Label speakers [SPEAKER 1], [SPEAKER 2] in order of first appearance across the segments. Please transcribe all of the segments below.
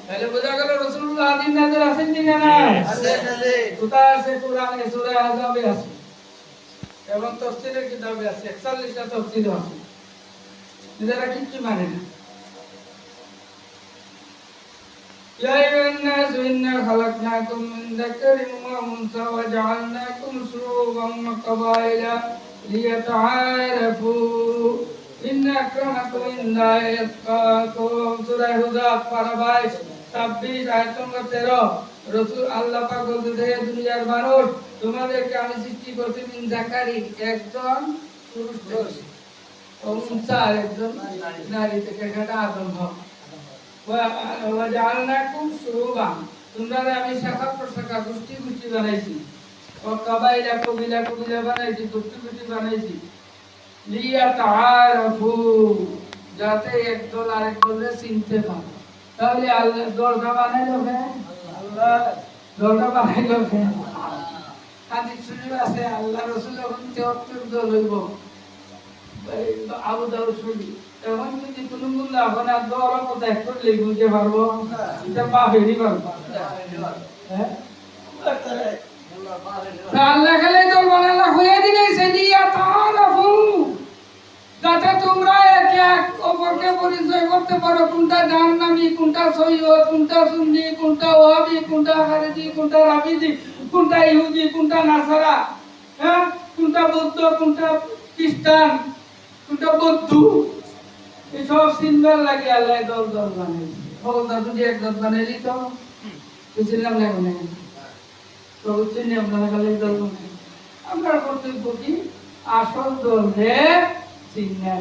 [SPEAKER 1] তাহলে বোঝা গেল রাসূলুল্লাহ হাদিস নাযিল আছেন কি না?
[SPEAKER 2] আছে আছে।
[SPEAKER 1] কোথায় আছে? কোরআনে সূরা আযমে আছে এবং তাফসীরের কিতাবে আছে, 41টা তাফসীর আছে। এরা কিচ্ছু মানে না। يا أيها الناس إنا خلقناكم من ذكر وأنثى وجعلناكم شعوبا وقبائل ليتعارفوا إن أكرمكم عند الله أتقاكم সূরা হুজুরাত পারা 22 26 আয়াত নম্বর 13 রাসূল আল্লাহ পাক বলতে দুনিয়ার মানুষ তোমাদেরকে আমি সৃষ্টি করেছি মিন যাকারি একজন পুরুষ থেকে ও উনসা একজন নারী থেকে, এটা আদম হয়। ওয়াজআলনাকুম শুউবান তোমরা আমি শাখা প্রশাখা গোষ্ঠী গোষ্ঠী বানাইছি, ও কাবাইলা কবিলা কবিলা বানাইছি, গোষ্ঠী গোষ্ঠী বানাইছি, লিয়াতাআরাফু যাতে একদল আরেকদলের চিনতে পারে। তাহলে আল্লাহ দলটা বানাইলো কে? আল্লাহ দলটা বানাইলো কে? হাদিস শরীফ আছে আল্লাহ রাসূল যখন ৭৩ দল হইব আবু দাউদ শরীফ তখন যদি কোনো মুল্লা এখন আর দল কথা একটু লিখতে পারবো এটা পাবেনি পারবো হ্যাঁ আল্লাহ খালি দল বানালা হয়ে দিলে সেদিয়া তাআরাফু যাতে তোমরা একে অপরকে পরিচয় করতে পারো, কোনটা জাহান্নামী, কোনটা সৈয়দ, কোনটা সুন্নি, কোনটা ওয়াহাবি, কোনটা খারেজি, কোনটা রাফিজি, কোনটা ইহুদি, কোনটা নাসারা, হ্যাঁ কোনটা বৌদ্ধ, কোনটা খ্রিস্টান, কোনটা বৌদ্ধ, এসব চিনবার লাগে আল্লাহ দল দল বানাইছে। ভগবান যদি এক দল বানাইলি তো বুঝলাম না মনে তো চিনি আপনারা খালি দল বানাই। আমরা কর্তব্য কি আসল দল হে চিন্না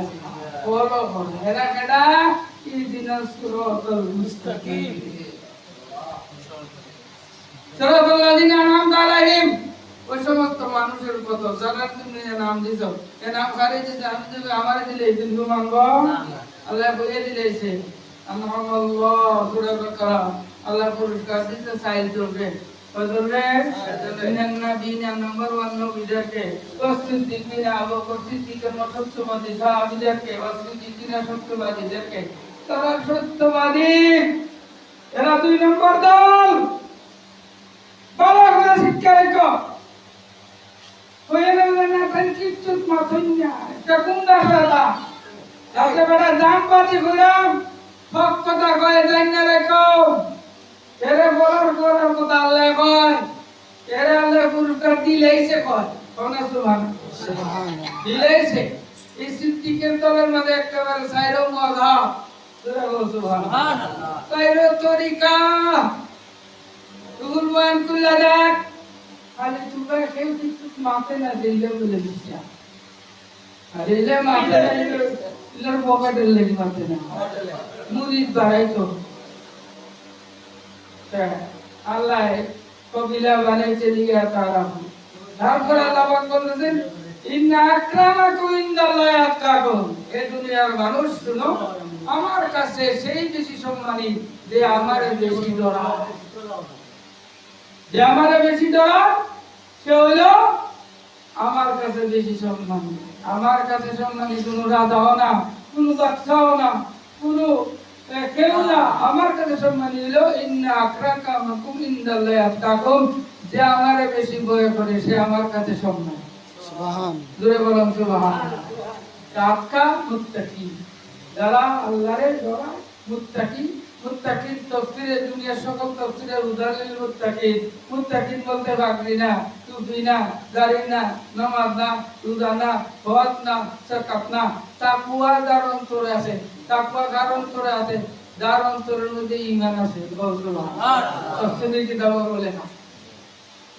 [SPEAKER 1] বলো বলো এরা কেডা ইহদিনাস সিরাতাল মুস্তাকিম সিরাতাল লাযিনা আনআমতা আলাইহিম ওই সমস্ত মানুষের কথা যারা তুমি নাম দিছো এ নাম খারিজ আমি যদি আমারে দিলে তুমি মানবো না। আল্লাহ বলে দিয়েছে আনআমাল্লাহ সূরা বাকারা আল্লাহ পুরস্কার দিতে চাইল চলবে বলবে ইন্নান নাবিয়িনা নাম্বার 1 নবীদেরকে ওয়াসিদ্দিকিনা আবু বকর সিদ্দিকের মতো সত্যবাদী সাহাবীদেরকে ওয়াসিদ্দিকিনা সত্যবাদীদেরকে তারা সত্যবাদী এরা 2 নম্বর দল। ভালো করে শিক্ষা রেখো হয়ে গেল না তাই কিচ্ছু মাথুই না এটা কোন দাদা তাকে বেটা জামবাজি কইরাম সব কথা কয়ে যাই না রেখো এরে বলার কথা আল্লাহ কয় এরে আল্লাহ পুরস্কার দিলেইছে কয় কোনা সুবহানাল্লাহ দিলেইছে এই সিদ্দিকের দলের মধ্যে একেবারে সাইরো মজা সুবহানাল্লাহ সাইরো তরিকা রুহুল ওয়ান কুল্লা দেখ খালি তোমরা কেউ কিছু মাপে না দিলে বলে দিচ্ছা আর এলে মাপে না ইলার পকেটের লেগে মাপে না মুরিদ বাড়াই তো আল্লাহ কবিলা বানাইতে দিয়া তারা তারপর আল্লাহ পাক বলেছেন ইন্না আকরামাকুম ইনদাল্লাহি আতকাকুম এই দুনিয়ার মানুষ শুনো আমার কাছে সেই বেশি সম্মানী যে আমারে বেশি ডরায়, যে আমারে বেশি ডরায় সে হলো আমার কাছে বেশি সম্মানী। আমার কাছে সম্মানী কোনো রাজাও না, কোনো বাদশাও না, কোনো কেউ না, আমার কাছে সম্মানী হলো ইন্না আকরামাকুম ইনদাল্লাহি আতকাকুম যে আমারে বেশি ভয় করে সে আমার কাছে সম্মানী। সুবহানাল্লাহ জোরে বলুন সুবহানাল্লাহ। তাকা মুত্তাকি যারা আল্লাহরে ডরায় মুত্তাকি মুত্তাকিন তাফসীরে দুনিয়ার সকল তাফসীরের উদাহরণ মুত্তাকিন মুত্তাকিন বলতে পাগড়ি না, টুপি না, দাড়ি না, নামাজ না, রোজা না, হজ না, যাকাত না, তাকওয়া যার অন্তরে আছে, তাকওয়া যার অন্তরে আছে, যার অন্তরের মধ্যে ঈমান আছে। সুবহানাল্লাহ তাফসীরে কিতাব বলে না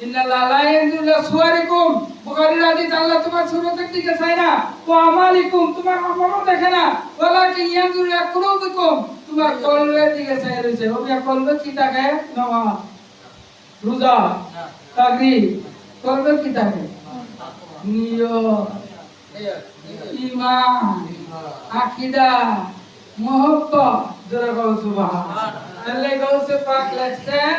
[SPEAKER 1] ইন্নাল্লাহ লা ইয়ানজুরু ইলা সুওয়ারিকুম বুখারীর হাদিস আল্লাহ তোমার সুরতের দিকে চায় না, ওয়া আমালিকুম তোমার আমলও দেখে না, ওয়ালাকিন ইয়ানজুরু ইলা কুলুবিকুম তোমার কলবের দিকে চায় রয়েছে। ওই কলবে কি থাকে? নামাজ, রোজা, তাকবীর। কলবে কি থাকে? নিয়ত, ঈমান, আকীদা, মুহাব্বত। জোরে বলো সুবহানাল্লাহ। তাহলে গাউসে পাক লেখছেন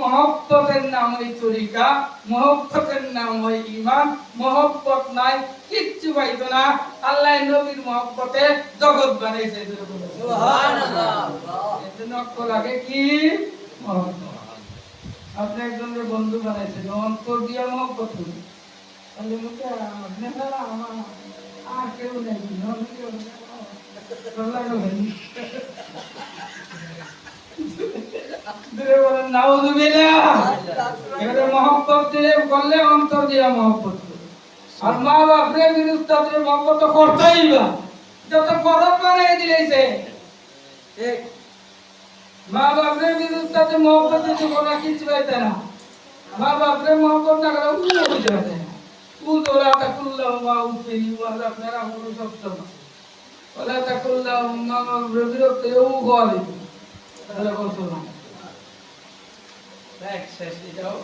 [SPEAKER 1] মহব্বতের নাম ওই তরিকা, মহব্বতের নাম ওই ঈমান। মহব্বত নাই কিচ্ছু পাইতো না। আল্লাহ নবীর মহব্বতে জগৎ বানাইছে। সুবহানাল্লাহ। এজন্য লাগে কি মহব্বত। আপনি একজনের বন্ধু বানাইছেন, অন্তর দিয়া মহব্বত করি। তাহলে মুখে আপনি ছাড়া আমার আর কেউ নেই, মহব্বত দিলে বললে অন্তর দিয়া মহব্বত করি। আর মা বাপরে বিরুদ্ধে মহব্বত করতেই বা যত ফরজ বানিয়ে দিলেছে। মা বাপরে বিরুদ্ধে মহব্বত দিতে কোনো কিছু পাইতে না। মা বাপরে মহব্বত না করে উল্টো দিতে পারতে না। উল্টোলা তাকুল্লাহ মা উল্টেনি ওয়ালা আপনারা হলো সবসময় ওলা তাকুল্লাহ মা বাপরে বিরুদ্ধে ও বলে তাহলে বলছো না। শেষ এটাও